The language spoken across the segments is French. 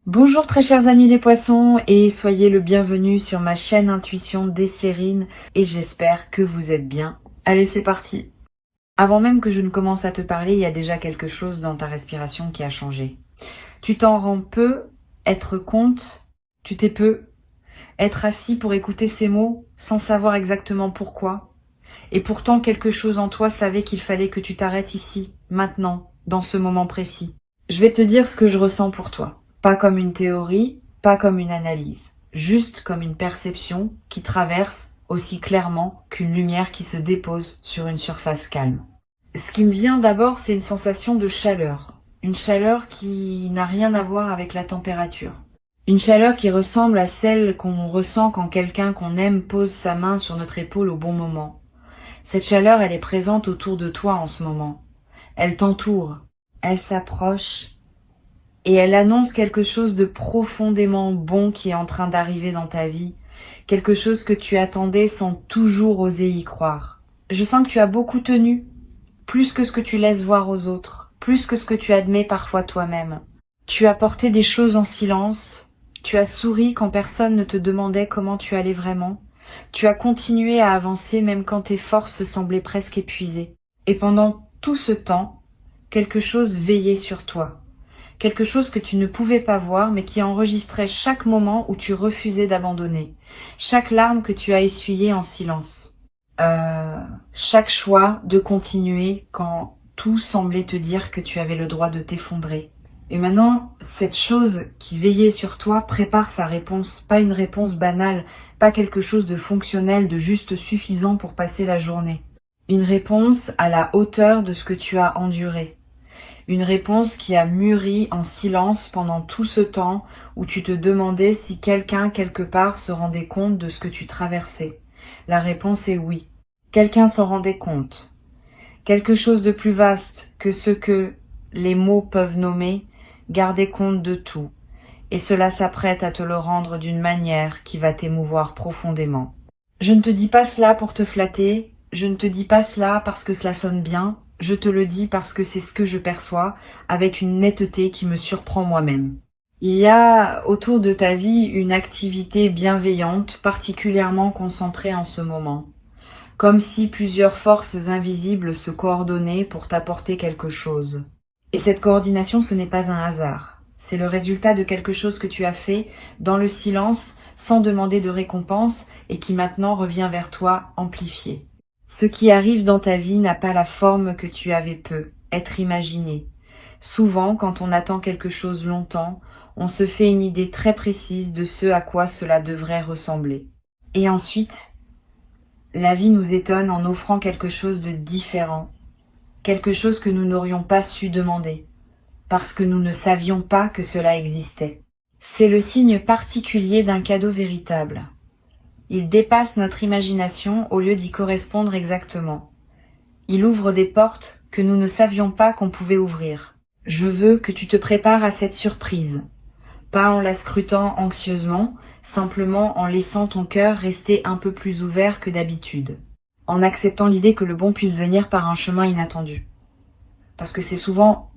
Bonjour très chers amis les poissons et soyez le bienvenu sur ma chaîne Intuition Desserine et j'espère que vous êtes bien. Allez, c'est parti. Avant même que je ne commence à te parler, il y a déjà quelque chose dans ta respiration qui a changé. Tu t'en rends peu, être compte, tu t'es peu, être assis pour écouter ces mots sans savoir exactement pourquoi. Et pourtant quelque chose en toi savait qu'il fallait que tu t'arrêtes ici, maintenant, dans ce moment précis. Je vais te dire ce que je ressens pour toi. Pas comme une théorie, pas comme une analyse. Juste comme une perception qui traverse aussi clairement qu'une lumière qui se dépose sur une surface calme. Ce qui me vient d'abord, c'est une sensation de chaleur. Une chaleur qui n'a rien à voir avec la température. Une chaleur qui ressemble à celle qu'on ressent quand quelqu'un qu'on aime pose sa main sur notre épaule au bon moment. Cette chaleur, elle est présente autour de toi en ce moment. Elle t'entoure, elle s'approche et elle annonce quelque chose de profondément bon qui est en train d'arriver dans ta vie, quelque chose que tu attendais sans toujours oser y croire. Je sens que tu as beaucoup tenu, plus que ce que tu laisses voir aux autres, plus que ce que tu admets parfois toi-même. Tu as porté des choses en silence, tu as souri quand personne ne te demandait comment tu allais vraiment, tu as continué à avancer même quand tes forces semblaient presque épuisées. Et pendant tout ce temps, quelque chose veillait sur toi. Quelque chose que tu ne pouvais pas voir mais qui enregistrait chaque moment où tu refusais d'abandonner, chaque larme que tu as essuyée en silence, chaque choix de continuer quand tout semblait te dire que tu avais le droit de t'effondrer. Et maintenant, cette chose qui veillait sur toi prépare sa réponse, pas une réponse banale, pas quelque chose de fonctionnel, de juste suffisant pour passer la journée. Une réponse à la hauteur de ce que tu as enduré. Une réponse qui a mûri en silence pendant tout ce temps où tu te demandais si quelqu'un quelque part se rendait compte de ce que tu traversais. La réponse est oui. Quelqu'un s'en rendait compte. Quelque chose de plus vaste que ce que les mots peuvent nommer, gardait compte de tout. Et cela s'apprête à te le rendre d'une manière qui va t'émouvoir profondément. Je ne te dis pas cela pour te flatter, je ne te dis pas cela parce que cela sonne bien, je te le dis parce que c'est ce que je perçois, avec une netteté qui me surprend moi-même. Il y a autour de ta vie une activité bienveillante, particulièrement concentrée en ce moment. Comme si plusieurs forces invisibles se coordonnaient pour t'apporter quelque chose. Et cette coordination, ce n'est pas un hasard. C'est le résultat de quelque chose que tu as fait dans le silence, sans demander de récompense, et qui maintenant revient vers toi amplifié. Ce qui arrive dans ta vie n'a pas la forme que tu avais peu, être imaginé. Souvent, quand on attend quelque chose longtemps, on se fait une idée très précise de ce à quoi cela devrait ressembler. Et ensuite, la vie nous étonne en offrant quelque chose de différent, quelque chose que nous n'aurions pas su demander, parce que nous ne savions pas que cela existait. C'est le signe particulier d'un cadeau véritable. Il dépasse notre imagination au lieu d'y correspondre exactement. Il ouvre des portes que nous ne savions pas qu'on pouvait ouvrir. Je veux que tu te prépares à cette surprise, pas en la scrutant anxieusement, simplement en laissant ton cœur rester un peu plus ouvert que d'habitude, en acceptant l'idée que le bon puisse venir par un chemin inattendu. Parce que c'est souvent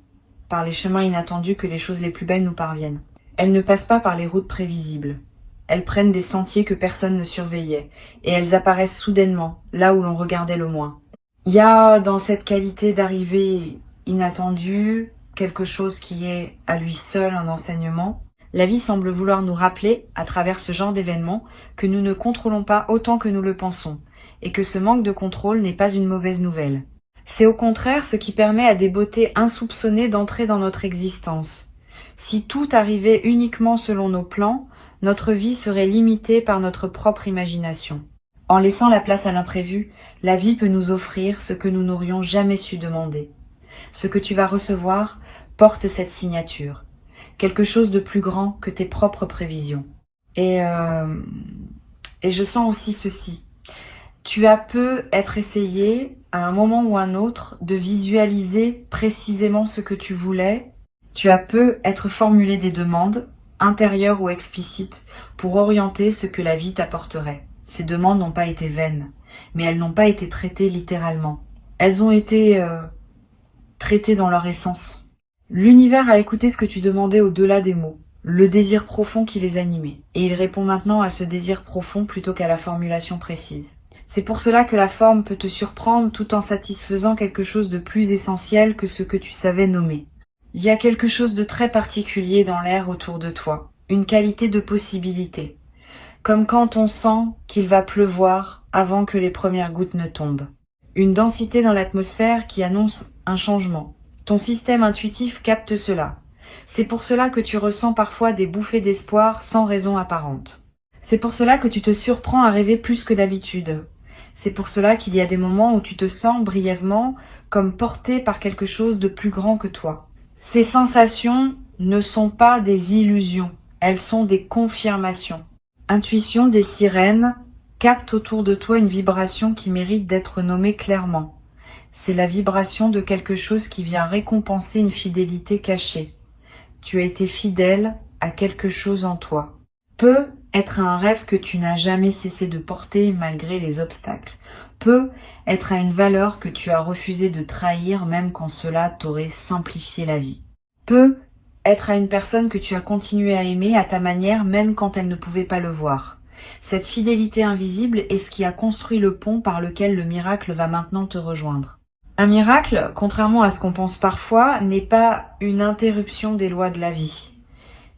par les chemins inattendus que les choses les plus belles nous parviennent. Elles ne passent pas par les routes prévisibles. Elles prennent des sentiers que personne ne surveillait, et elles apparaissent soudainement, là où l'on regardait le moins. Il y a dans cette qualité d'arrivée inattendue quelque chose qui est à lui seul un enseignement. La vie semble vouloir nous rappeler, à travers ce genre d'événements, que nous ne contrôlons pas autant que nous le pensons, et que ce manque de contrôle n'est pas une mauvaise nouvelle. C'est au contraire ce qui permet à des beautés insoupçonnées d'entrer dans notre existence. Si tout arrivait uniquement selon nos plans, notre vie serait limitée par notre propre imagination. En laissant la place à l'imprévu, la vie peut nous offrir ce que nous n'aurions jamais su demander. Ce que tu vas recevoir porte cette signature, quelque chose de plus grand que tes propres prévisions. Et je sens aussi ceci. Tu as peu être essayé, à un moment ou un autre, de visualiser précisément ce que tu voulais. Tu as peu être formulé des demandes, intérieures ou explicites, pour orienter ce que la vie t'apporterait. Ces demandes n'ont pas été vaines, mais elles n'ont pas été traitées littéralement. Elles ont été traitées dans leur essence. L'univers a écouté ce que tu demandais au-delà des mots. le désir profond qui les animait. Et il répond maintenant à ce désir profond plutôt qu'à la formulation précise. C'est pour cela que la forme peut te surprendre tout en satisfaisant quelque chose de plus essentiel que ce que tu savais nommer. Il y a quelque chose de très particulier dans l'air autour de toi, une qualité de possibilité, comme quand on sent qu'il va pleuvoir avant que les premières gouttes ne tombent. Une densité dans l'atmosphère qui annonce un changement. Ton système intuitif capte cela. C'est pour cela que tu ressens parfois des bouffées d'espoir sans raison apparente. C'est pour cela que tu te surprends à rêver plus que d'habitude. C'est pour cela qu'il y a des moments où tu te sens brièvement comme porté par quelque chose de plus grand que toi. Ces sensations ne sont pas des illusions, elles sont des confirmations. Intuition des sirènes capte autour de toi une vibration qui mérite d'être nommée clairement. C'est la vibration de quelque chose qui vient récompenser une fidélité cachée. Tu as été fidèle à quelque chose en toi. Peut être un rêve que tu n'as jamais cessé de porter malgré les obstacles. Peut être à une valeur que tu as refusé de trahir même quand cela t'aurait simplifié la vie. Peut être à une personne que tu as continué à aimer à ta manière même quand elle ne pouvait pas le voir. Cette fidélité invisible est ce qui a construit le pont par lequel le miracle va maintenant te rejoindre. Un miracle, contrairement à ce qu'on pense parfois, n'est pas une interruption des lois de la vie.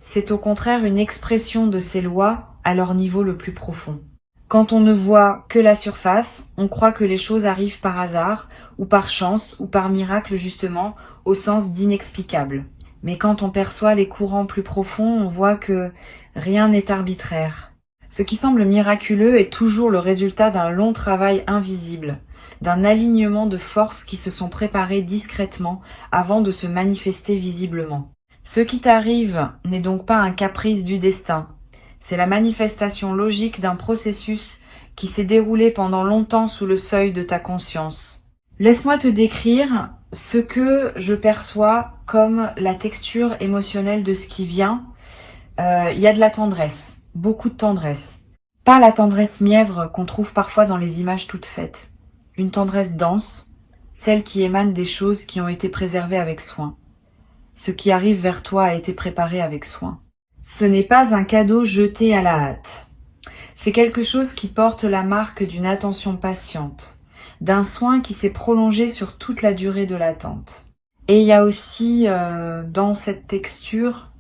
C'est au contraire une expression de ces lois à leur niveau le plus profond. Quand on ne voit que la surface, on croit que les choses arrivent par hasard, ou par chance, ou par miracle justement, au sens d'inexplicable. Mais quand on perçoit les courants plus profonds, on voit que rien n'est arbitraire. Ce qui semble miraculeux est toujours le résultat d'un long travail invisible, d'un alignement de forces qui se sont préparées discrètement avant de se manifester visiblement. Ce qui t'arrive n'est donc pas un caprice du destin, c'est la manifestation logique d'un processus qui s'est déroulé pendant longtemps sous le seuil de ta conscience. Laisse-moi te décrire ce que je perçois comme la texture émotionnelle de ce qui vient. Il y a de la tendresse, beaucoup de tendresse. Pas la tendresse mièvre qu'on trouve parfois dans les images toutes faites. Une tendresse dense, celle qui émane des choses qui ont été préservées avec soin. Ce qui arrive vers toi a été préparé avec soin. Ce n'est pas un cadeau jeté à la hâte. C'est quelque chose qui porte la marque d'une attention patiente, d'un soin qui s'est prolongé sur toute la durée de l'attente. Et il y a aussi dans cette texture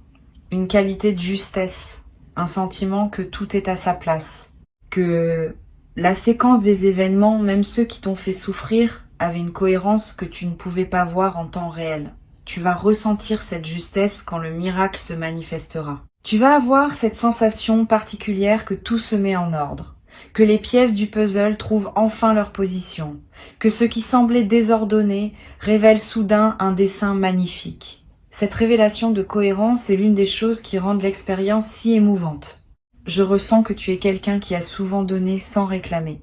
une qualité de justesse, un sentiment que tout est à sa place, que la séquence des événements, même ceux qui t'ont fait souffrir, avait une cohérence que tu ne pouvais pas voir en temps réel. Tu vas ressentir cette justesse quand le miracle se manifestera. Tu vas avoir cette sensation particulière que tout se met en ordre, que les pièces du puzzle trouvent enfin leur position, que ce qui semblait désordonné révèle soudain un dessin magnifique. Cette révélation de cohérence est l'une des choses qui rendent l'expérience si émouvante. Je ressens que tu es quelqu'un qui a souvent donné sans réclamer,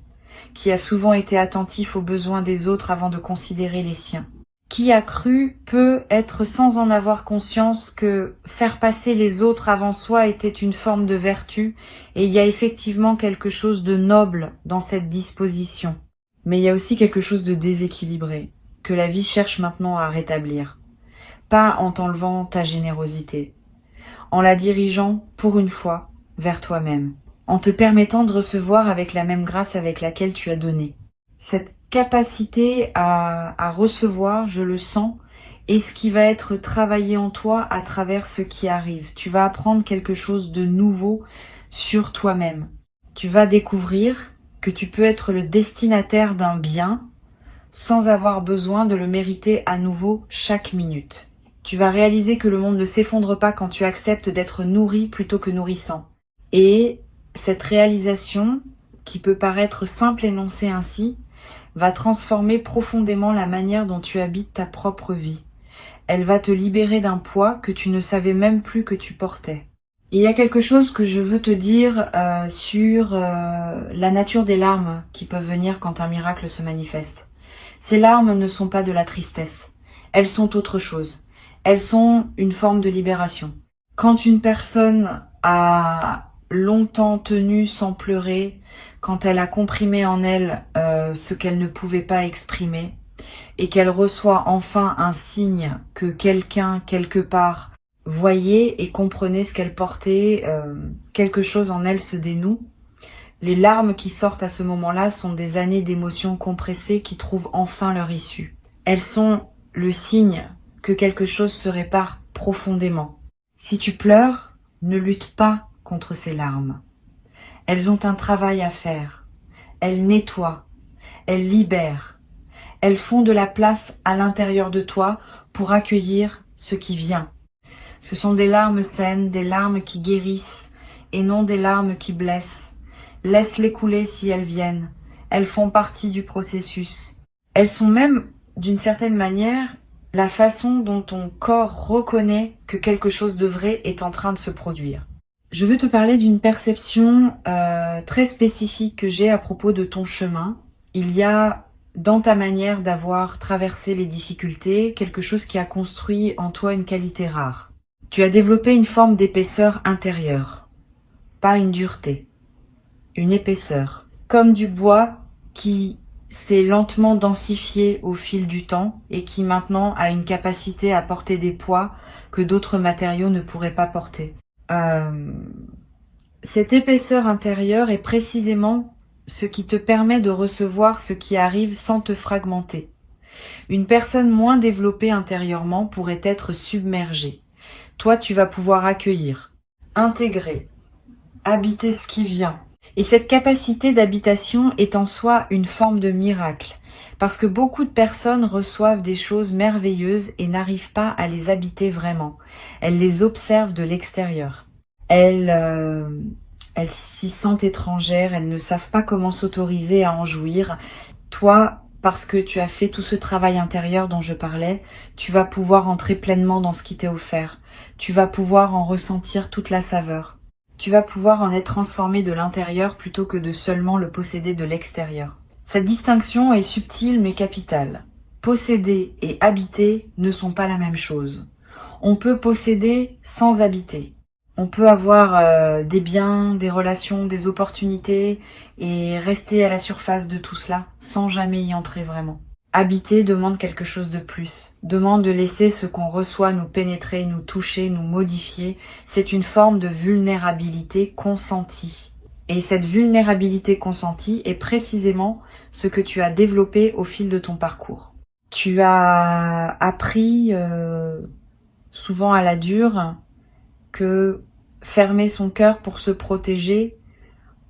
qui a souvent été attentif aux besoins des autres avant de considérer les siens. Qui a cru peut être sans en avoir conscience que faire passer les autres avant soi était une forme de vertu, et il y a effectivement quelque chose de noble dans cette disposition. Mais il y a aussi quelque chose de déséquilibré, que la vie cherche maintenant à rétablir. Pas en t'enlevant ta générosité, en la dirigeant, pour une fois, vers toi-même, en te permettant de recevoir avec la même grâce avec laquelle tu as donné. Cette capacité à recevoir, je le sens, est ce qui va être travaillé en toi à travers ce qui arrive. Tu vas apprendre quelque chose de nouveau sur toi-même. Tu vas découvrir que tu peux être le destinataire d'un bien sans avoir besoin de le mériter à nouveau chaque minute. Tu vas réaliser que le monde ne s'effondre pas quand tu acceptes d'être nourri plutôt que nourrissant. Et cette réalisation, qui peut paraître simple énoncée ainsi, va transformer profondément la manière dont tu habites ta propre vie. Elle va te libérer d'un poids que tu ne savais même plus que tu portais. Il y a quelque chose que je veux te dire sur la nature des larmes qui peuvent venir quand un miracle se manifeste. Ces larmes ne sont pas de la tristesse. Elles sont autre chose. Elles sont une forme de libération. Quand une personne a longtemps tenu sans pleurer, quand elle a comprimé en elle ce qu'elle ne pouvait pas exprimer, et qu'elle reçoit enfin un signe que quelqu'un, quelque part, voyez et comprenez ce qu'elle portait, quelque chose en elle se dénoue. Les larmes qui sortent à ce moment-là sont des années d'émotions compressées qui trouvent enfin leur issue. Elles sont le signe que quelque chose se répare profondément. Si tu pleures, ne lutte pas contre ces larmes. Elles ont un travail à faire. Elles nettoient, elles libèrent. Elles font de la place à l'intérieur de toi pour accueillir ce qui vient. Ce sont des larmes saines, des larmes qui guérissent et non des larmes qui blessent. Laisse-les couler si elles viennent. Elles font partie du processus. Elles sont même, d'une certaine manière, la façon dont ton corps reconnaît que quelque chose de vrai est en train de se produire. Je veux te parler d'une perception très spécifique que j'ai à propos de ton chemin. Il y a dans ta manière d'avoir traversé les difficultés quelque chose qui a construit en toi une qualité rare. Tu as développé une forme d'épaisseur intérieure, pas une dureté, une épaisseur, comme du bois qui s'est lentement densifié au fil du temps et qui maintenant a une capacité à porter des poids que d'autres matériaux ne pourraient pas porter. Cette épaisseur intérieure est précisément ce qui te permet de recevoir ce qui arrive sans te fragmenter. Une personne moins développée intérieurement pourrait être submergée. Toi, tu vas pouvoir accueillir, intégrer, habiter ce qui vient. Et cette capacité d'habitation est en soi une forme de miracle, parce que beaucoup de personnes reçoivent des choses merveilleuses et n'arrivent pas à les habiter vraiment. Elles les observent de l'extérieur. Elles s'y sentent étrangères, elles ne savent pas comment s'autoriser à en jouir. Toi, parce que tu as fait tout ce travail intérieur dont je parlais, tu vas pouvoir entrer pleinement dans ce qui t'est offert. Tu vas pouvoir en ressentir toute la saveur. Tu vas pouvoir en être transformé de l'intérieur plutôt que de seulement le posséder de l'extérieur. Cette distinction est subtile mais capitale. Posséder et habiter ne sont pas la même chose. On peut posséder sans habiter. On peut avoir des biens, des relations, des opportunités et rester à la surface de tout cela sans jamais y entrer vraiment. Habiter demande quelque chose de plus, demande de laisser ce qu'on reçoit nous pénétrer, nous toucher, nous modifier. C'est une forme de vulnérabilité consentie. Et cette vulnérabilité consentie est précisément ce que tu as développé au fil de ton parcours. Tu as appris, souvent à la dure, que fermer son cœur pour se protéger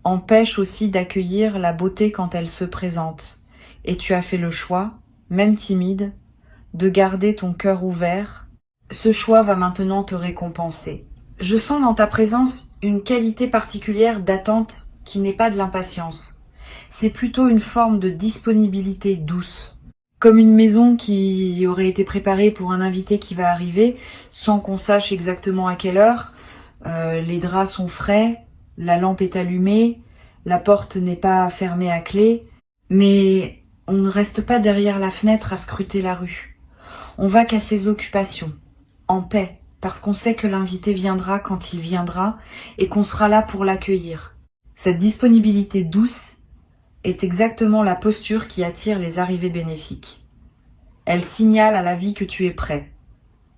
empêche aussi d'accueillir la beauté quand elle se présente. Et tu as fait le choix, même timide, de garder ton cœur ouvert. Ce choix va maintenant te récompenser. Je sens dans ta présence une qualité particulière d'attente qui n'est pas de l'impatience. C'est plutôt une forme de disponibilité douce. Comme une maison qui aurait été préparée pour un invité qui va arriver, sans qu'on sache exactement à quelle heure. Les draps sont frais, la lampe est allumée, la porte n'est pas fermée à clé, mais on ne reste pas derrière la fenêtre à scruter la rue. On va qu'à ses occupations, en paix, parce qu'on sait que l'invité viendra quand il viendra et qu'on sera là pour l'accueillir. Cette disponibilité douce est exactement la posture qui attire les arrivées bénéfiques. Elle signale à la vie que tu es prêt,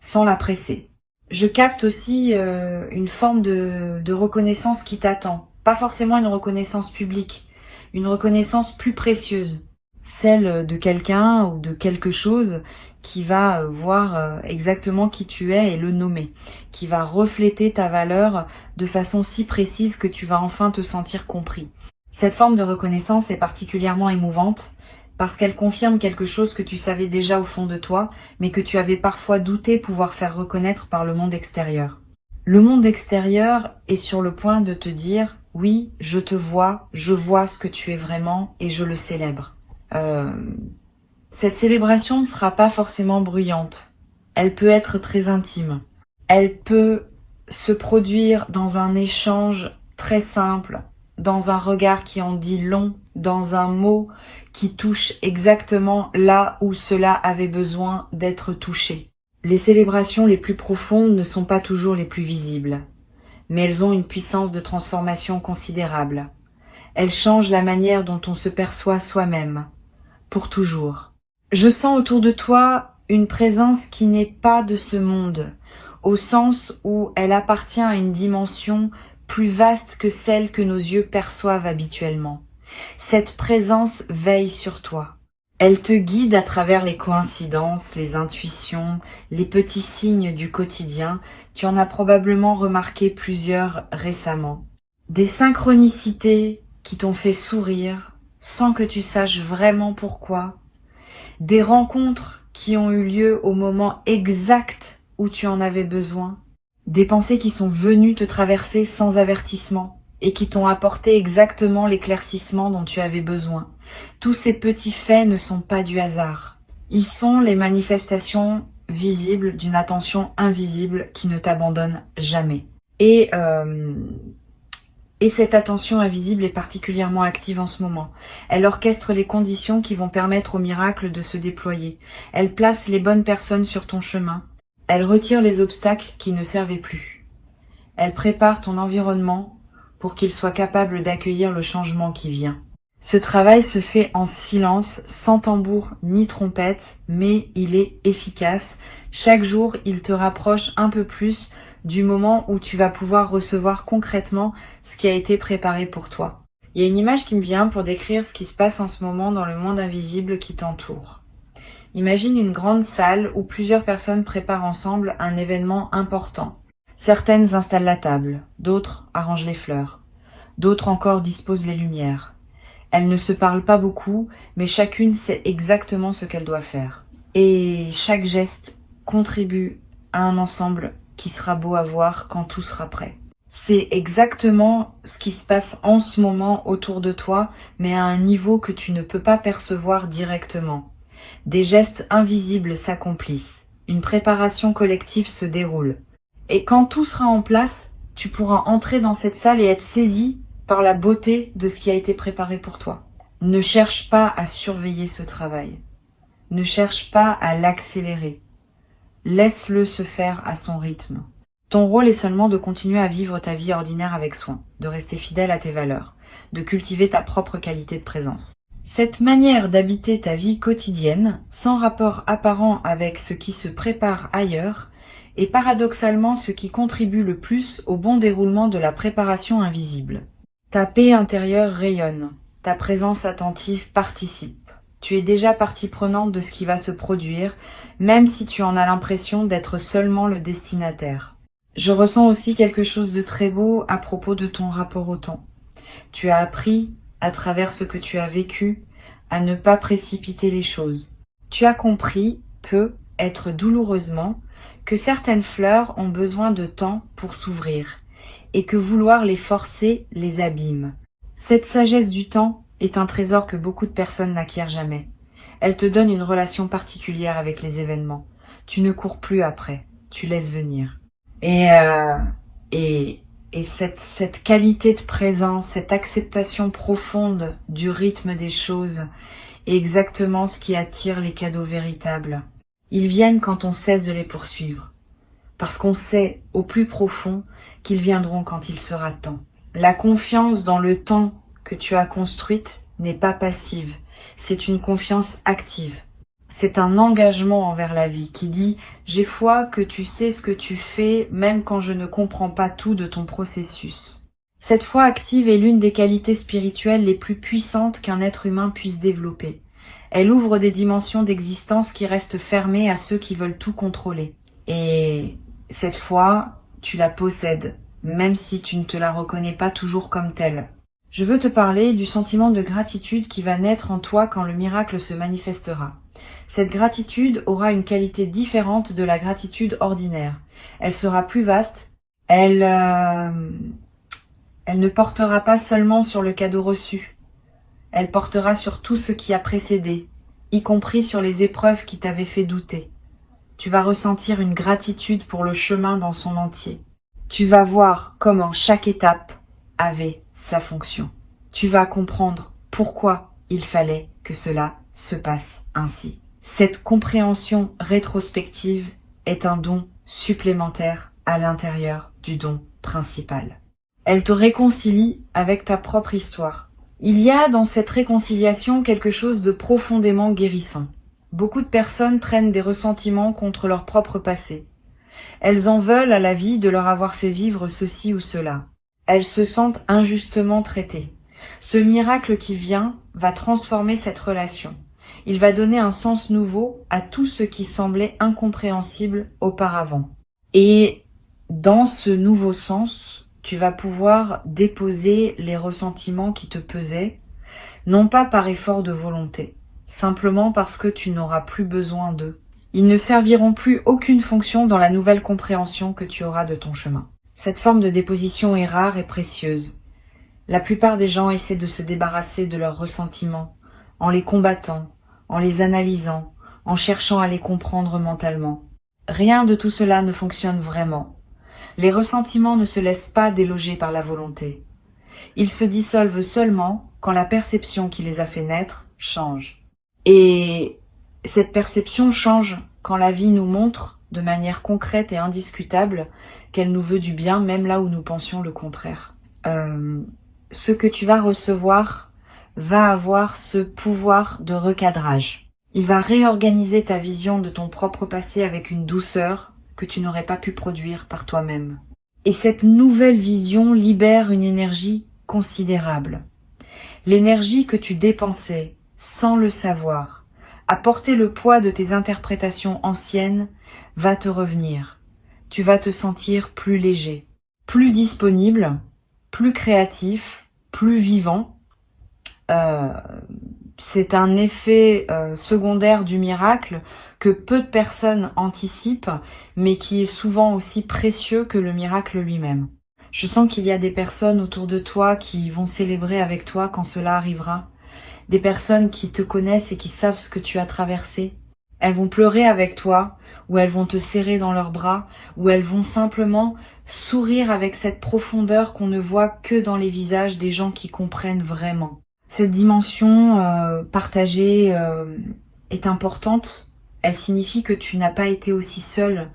sans la presser. Je capte aussi une forme de reconnaissance qui t'attend. Pas forcément une reconnaissance publique, une reconnaissance plus précieuse. Celle de quelqu'un ou de quelque chose qui va voir exactement qui tu es et le nommer. Qui va refléter ta valeur de façon si précise que tu vas enfin te sentir compris. Cette forme de reconnaissance est particulièrement émouvante parce qu'elle confirme quelque chose que tu savais déjà au fond de toi, mais que tu avais parfois douté pouvoir faire reconnaître par le monde extérieur. Le monde extérieur est sur le point de te dire « Oui, je te vois, je vois ce que tu es vraiment et je le célèbre ». Cette célébration ne sera pas forcément bruyante. Elle peut être très intime. Elle peut se produire dans un échange très simple, dans un regard qui en dit long, dans un mot qui touche exactement là où cela avait besoin d'être touché. Les célébrations les plus profondes ne sont pas toujours les plus visibles, mais elles ont une puissance de transformation considérable. Elles changent la manière dont on se perçoit soi-même, pour toujours. Je sens autour de toi une présence qui n'est pas de ce monde, au sens où elle appartient à une dimension plus vaste que celle que nos yeux perçoivent habituellement. Cette présence veille sur toi. Elle te guide à travers les coïncidences, les intuitions, les petits signes du quotidien. Tu en as probablement remarqué plusieurs récemment. Des synchronicités qui t'ont fait sourire sans que tu saches vraiment pourquoi. Des rencontres qui ont eu lieu au moment exact où tu en avais besoin. Des pensées qui sont venues te traverser sans avertissement et qui t'ont apporté exactement l'éclaircissement dont tu avais besoin. Tous ces petits faits ne sont pas du hasard. Ils sont les manifestations visibles d'une attention invisible qui ne t'abandonne jamais. Et cette attention invisible est particulièrement active en ce moment. Elle orchestre les conditions qui vont permettre au miracle de se déployer. Elle place les bonnes personnes sur ton chemin. Elle retire les obstacles qui ne servaient plus. Elle prépare ton environnement pour qu'il soit capable d'accueillir le changement qui vient. Ce travail se fait en silence, sans tambour ni trompette, mais il est efficace. Chaque jour, il te rapproche un peu plus du moment où tu vas pouvoir recevoir concrètement ce qui a été préparé pour toi. Il y a une image qui me vient pour décrire ce qui se passe en ce moment dans le monde invisible qui t'entoure. Imagine une grande salle où plusieurs personnes préparent ensemble un événement important. Certaines installent la table, d'autres arrangent les fleurs, d'autres encore disposent les lumières. Elles ne se parlent pas beaucoup, mais chacune sait exactement ce qu'elle doit faire. Et chaque geste contribue à un ensemble qui sera beau à voir quand tout sera prêt. C'est exactement ce qui se passe en ce moment autour de toi, mais à un niveau que tu ne peux pas percevoir directement. Des gestes invisibles s'accomplissent. Une préparation collective se déroule. Et quand tout sera en place, tu pourras entrer dans cette salle et être saisi par la beauté de ce qui a été préparé pour toi. Ne cherche pas à surveiller ce travail. Ne cherche pas à l'accélérer. Laisse-le se faire à son rythme. Ton rôle est seulement de continuer à vivre ta vie ordinaire avec soin, de rester fidèle à tes valeurs, de cultiver ta propre qualité de présence. Cette manière d'habiter ta vie quotidienne, sans rapport apparent avec ce qui se prépare ailleurs, est paradoxalement ce qui contribue le plus au bon déroulement de la préparation invisible. Ta paix intérieure rayonne, ta présence attentive participe. Tu es déjà partie prenante de ce qui va se produire, même si tu en as l'impression d'être seulement le destinataire. Je ressens aussi quelque chose de très beau à propos de ton rapport au temps. Tu as appris, à travers ce que tu as vécu, à ne pas précipiter les choses. Tu as compris, peut être douloureusement, que certaines fleurs ont besoin de temps pour s'ouvrir, et que vouloir les forcer les abîme. Cette sagesse du temps est un trésor que beaucoup de personnes n'acquièrent jamais. Elle te donne une relation particulière avec les événements. Tu ne cours plus après, tu laisses venir. Et cette qualité de présence, cette acceptation profonde du rythme des choses est exactement ce qui attire les cadeaux véritables. Ils viennent quand on cesse de les poursuivre, parce qu'on sait au plus profond qu'ils viendront quand il sera temps. La confiance dans le temps que tu as construite n'est pas passive, c'est une confiance active. C'est un engagement envers la vie qui dit « J'ai foi que tu sais ce que tu fais même quand je ne comprends pas tout de ton processus ». Cette foi active est l'une des qualités spirituelles les plus puissantes qu'un être humain puisse développer. Elle ouvre des dimensions d'existence qui restent fermées à ceux qui veulent tout contrôler. Et cette foi, tu la possèdes, même si tu ne te la reconnais pas toujours comme telle. Je veux te parler du sentiment de gratitude qui va naître en toi quand le miracle se manifestera. Cette gratitude aura une qualité différente de la gratitude ordinaire. Elle sera plus vaste, elle ne portera pas seulement sur le cadeau reçu, elle portera sur tout ce qui a précédé, y compris sur les épreuves qui t'avaient fait douter. Tu vas ressentir une gratitude pour le chemin dans son entier. Tu vas voir comment chaque étape avait sa fonction. Tu vas comprendre pourquoi il fallait que cela se passe ainsi. Cette compréhension rétrospective est un don supplémentaire à l'intérieur du don principal. Elle te réconcilie avec ta propre histoire. Il y a dans cette réconciliation quelque chose de profondément guérissant. Beaucoup de personnes traînent des ressentiments contre leur propre passé. Elles en veulent à la vie de leur avoir fait vivre ceci ou cela. Elles se sentent injustement traitées. Ce miracle qui vient va transformer cette relation. Il va donner un sens nouveau à tout ce qui semblait incompréhensible auparavant. Et dans ce nouveau sens, tu vas pouvoir déposer les ressentiments qui te pesaient, non pas par effort de volonté, simplement parce que tu n'auras plus besoin d'eux. Ils ne serviront plus aucune fonction dans la nouvelle compréhension que tu auras de ton chemin. Cette forme de déposition est rare et précieuse. La plupart des gens essaient de se débarrasser de leurs ressentiments, en les combattant, en les analysant, en cherchant à les comprendre mentalement. Rien de tout cela ne fonctionne vraiment. Les ressentiments ne se laissent pas déloger par la volonté. Ils se dissolvent seulement quand la perception qui les a fait naître change. Et cette perception change quand la vie nous montre, de manière concrète et indiscutable, qu'elle nous veut du bien, même là où nous pensions le contraire. Ce que tu vas recevoir va avoir ce pouvoir de recadrage. Il va réorganiser ta vision de ton propre passé avec une douceur que tu n'aurais pas pu produire par toi-même. Et cette nouvelle vision libère une énergie considérable. L'énergie que tu dépensais, sans le savoir, à porter le poids de tes interprétations anciennes, va te revenir. Tu vas te sentir plus léger, plus disponible, plus créatif, plus vivant. C'est un effet secondaire du miracle que peu de personnes anticipent, mais qui est souvent aussi précieux que le miracle lui-même. Je sens qu'il y a des personnes autour de toi qui vont célébrer avec toi quand cela arrivera. Des personnes qui te connaissent et qui savent ce que tu as traversé. Elles vont pleurer avec toi, ou elles vont te serrer dans leurs bras, ou elles vont simplement sourire avec cette profondeur qu'on ne voit que dans les visages des gens qui comprennent vraiment. Cette dimension partagée est importante. Elle signifie que tu n'as pas été aussi seul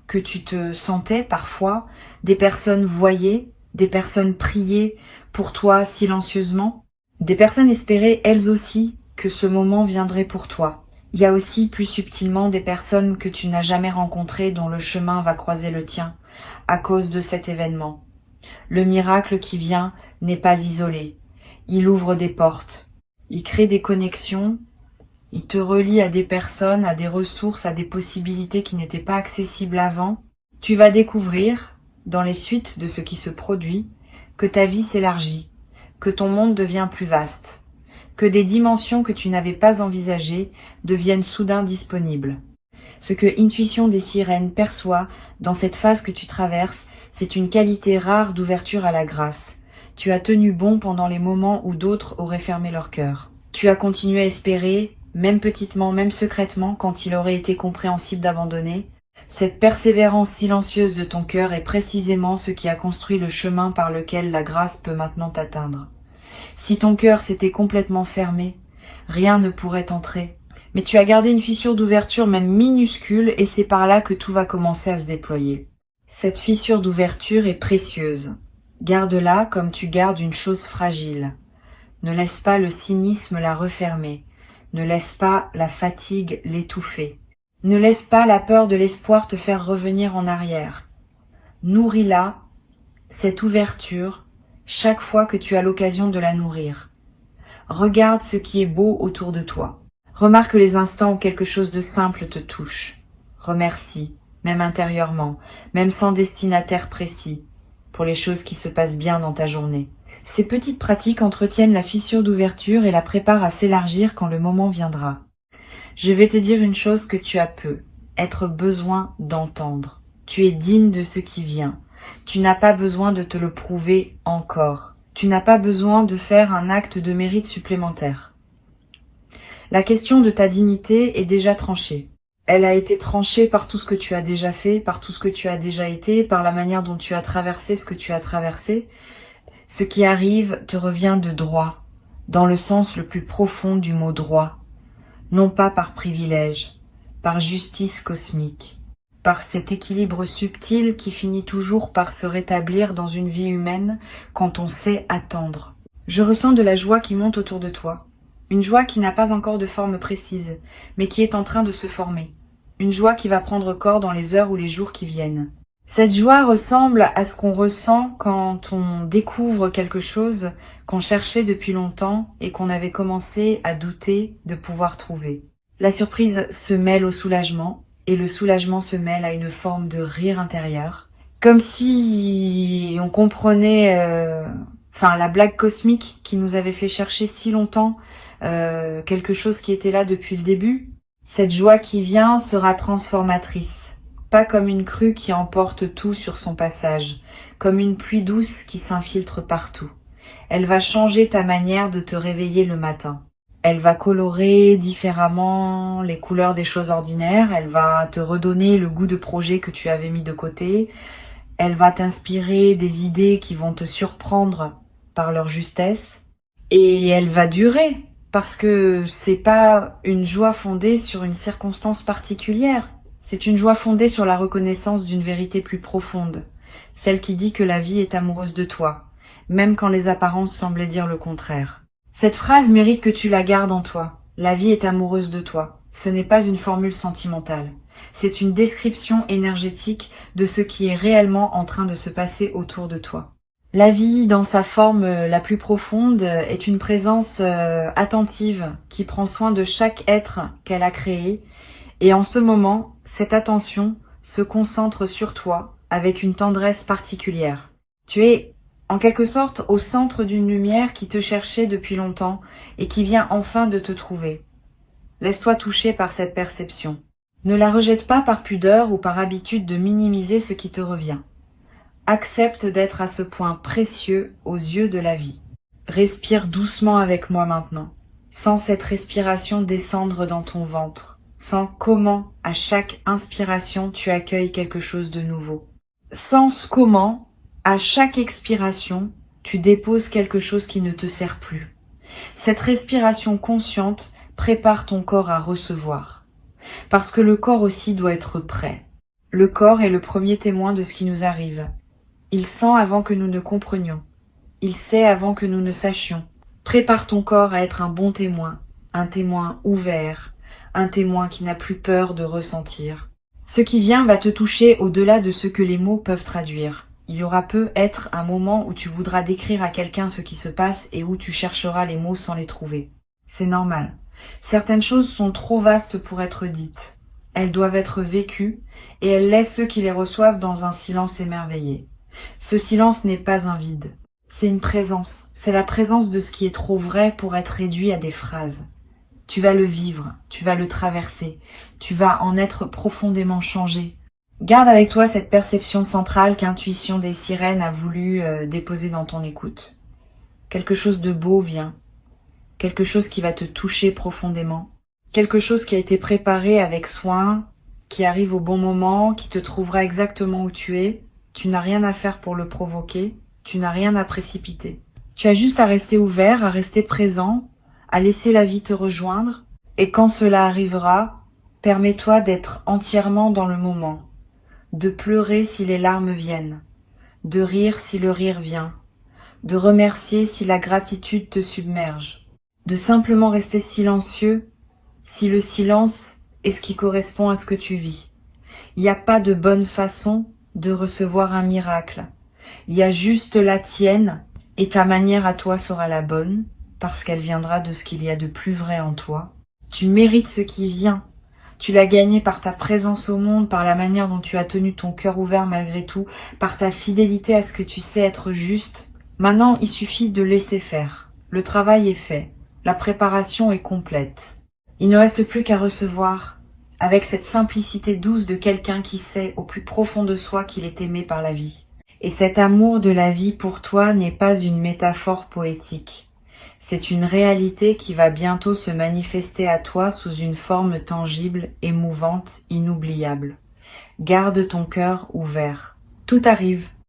que tu te sentais parfois. Des personnes voyaient, des personnes priaient pour toi silencieusement. Des personnes espéraient elles aussi que ce moment viendrait pour toi. Il y a aussi plus subtilement des personnes que tu n'as jamais rencontrées dont le chemin va croiser le tien à cause de cet événement. Le miracle qui vient n'est pas isolé. Il ouvre des portes, il crée des connexions, il te relie à des personnes, à des ressources, à des possibilités qui n'étaient pas accessibles avant. Tu vas découvrir, dans les suites de ce qui se produit, que ta vie s'élargit, que ton monde devient plus vaste, que des dimensions que tu n'avais pas envisagées deviennent soudain disponibles. Ce que Intuition des Sirènes perçoit dans cette phase que tu traverses, c'est une qualité rare d'ouverture à la grâce. Tu as tenu bon pendant les moments où d'autres auraient fermé leur cœur. Tu as continué à espérer, même petitement, même secrètement, quand il aurait été compréhensible d'abandonner. Cette persévérance silencieuse de ton cœur est précisément ce qui a construit le chemin par lequel la grâce peut maintenant t'atteindre. Si ton cœur s'était complètement fermé, rien ne pourrait entrer. Mais tu as gardé une fissure d'ouverture même minuscule et c'est par là que tout va commencer à se déployer. Cette fissure d'ouverture est précieuse. Garde-la comme tu gardes une chose fragile. Ne laisse pas le cynisme la refermer. Ne laisse pas la fatigue l'étouffer. Ne laisse pas la peur de l'espoir te faire revenir en arrière. Nourris-la, cette ouverture, chaque fois que tu as l'occasion de la nourrir. Regarde ce qui est beau autour de toi. Remarque les instants où quelque chose de simple te touche. Remercie, même intérieurement, même sans destinataire précis, pour les choses qui se passent bien dans ta journée. Ces petites pratiques entretiennent la fissure d'ouverture et la préparent à s'élargir quand le moment viendra. Je vais te dire une chose que tu as peu, être besoin d'entendre. Tu es digne de ce qui vient. Tu n'as pas besoin de te le prouver encore. Tu n'as pas besoin de faire un acte de mérite supplémentaire. La question de ta dignité est déjà tranchée. Elle a été tranchée par tout ce que tu as déjà fait, par tout ce que tu as déjà été, par la manière dont tu as traversé ce que tu as traversé. Ce qui arrive te revient de droit, dans le sens le plus profond du mot droit, non pas par privilège, par justice cosmique, par cet équilibre subtil qui finit toujours par se rétablir dans une vie humaine quand on sait attendre. Je ressens de la joie qui monte autour de toi, une joie qui n'a pas encore de forme précise, mais qui est en train de se former. une joie qui va prendre corps dans les heures ou les jours qui viennent. Cette joie ressemble à ce qu'on ressent quand on découvre quelque chose qu'on cherchait depuis longtemps et qu'on avait commencé à douter de pouvoir trouver. La surprise se mêle au soulagement et le soulagement se mêle à une forme de rire intérieur. Comme si on comprenait la blague cosmique qui nous avait fait chercher si longtemps quelque chose qui était là depuis le début. Cette joie qui vient sera transformatrice, pas comme une crue qui emporte tout sur son passage, comme une pluie douce qui s'infiltre partout. Elle va changer ta manière de te réveiller le matin. Elle va colorer différemment les couleurs des choses ordinaires, elle va te redonner le goût de projet que tu avais mis de côté, elle va t'inspirer des idées qui vont te surprendre par leur justesse, et elle va durer, parce que c'est pas une joie fondée sur une circonstance particulière, c'est une joie fondée sur la reconnaissance d'une vérité plus profonde, celle qui dit que la vie est amoureuse de toi, même quand les apparences semblaient dire le contraire. Cette phrase mérite que tu la gardes en toi. La vie est amoureuse de toi. Ce n'est pas une formule sentimentale. C'est une description énergétique de ce qui est réellement en train de se passer autour de toi. La vie, dans sa forme la plus profonde, est une présence attentive qui prend soin de chaque être qu'elle a créé. Et en ce moment, cette attention se concentre sur toi avec une tendresse particulière. Tu es en quelque sorte au centre d'une lumière qui te cherchait depuis longtemps et qui vient enfin de te trouver. Laisse-toi toucher par cette perception. Ne la rejette pas par pudeur ou par habitude de minimiser ce qui te revient. Accepte d'être à ce point précieux aux yeux de la vie. Respire doucement avec moi maintenant. Sens cette respiration descendre dans ton ventre. Sens comment, à chaque inspiration, tu accueilles quelque chose de nouveau. Sens comment, à chaque expiration, tu déposes quelque chose qui ne te sert plus. Cette respiration consciente prépare ton corps à recevoir. Parce que le corps aussi doit être prêt. Le corps est le premier témoin de ce qui nous arrive. Il sent avant que nous ne comprenions. Il sait avant que nous ne sachions. Prépare ton corps à être un bon témoin, un témoin ouvert, un témoin qui n'a plus peur de ressentir. Ce qui vient va te toucher au-delà de ce que les mots peuvent traduire. Il y aura peut-être un moment où tu voudras décrire à quelqu'un ce qui se passe et où tu chercheras les mots sans les trouver. C'est normal. Certaines choses sont trop vastes pour être dites. Elles doivent être vécues et elles laissent ceux qui les reçoivent dans un silence émerveillé. Ce silence n'est pas un vide. C'est une présence. C'est la présence de ce qui est trop vrai pour être réduit à des phrases. Tu vas le vivre, tu vas le traverser, tu vas en être profondément changé. Garde avec toi cette perception centrale qu'Intuition des Sirènes a voulu déposer dans ton écoute. Quelque chose de beau vient, quelque chose qui va te toucher profondément, quelque chose qui a été préparé avec soin, qui arrive au bon moment, qui te trouvera exactement où tu es. Tu n'as rien à faire pour le provoquer, tu n'as rien à précipiter. Tu as juste à rester ouvert, à rester présent, à laisser la vie te rejoindre, et quand cela arrivera, permets-toi d'être entièrement dans le moment. De pleurer si les larmes viennent, de rire si le rire vient, de remercier si la gratitude te submerge, de simplement rester silencieux si le silence est ce qui correspond à ce que tu vis. Il n'y a pas de bonne façon de recevoir un miracle. Il y a juste la tienne et ta manière à toi sera la bonne parce qu'elle viendra de ce qu'il y a de plus vrai en toi. Tu mérites ce qui vient. Tu l'as gagné par ta présence au monde, par la manière dont tu as tenu ton cœur ouvert malgré tout, par ta fidélité à ce que tu sais être juste. Maintenant, il suffit de laisser faire. Le travail est fait. La préparation est complète. Il ne reste plus qu'à recevoir, avec cette simplicité douce de quelqu'un qui sait au plus profond de soi qu'il est aimé par la vie. Et cet amour de la vie pour toi n'est pas une métaphore poétique. C'est une réalité qui va bientôt se manifester à toi sous une forme tangible, émouvante, inoubliable. Garde ton cœur ouvert. Tout arrive.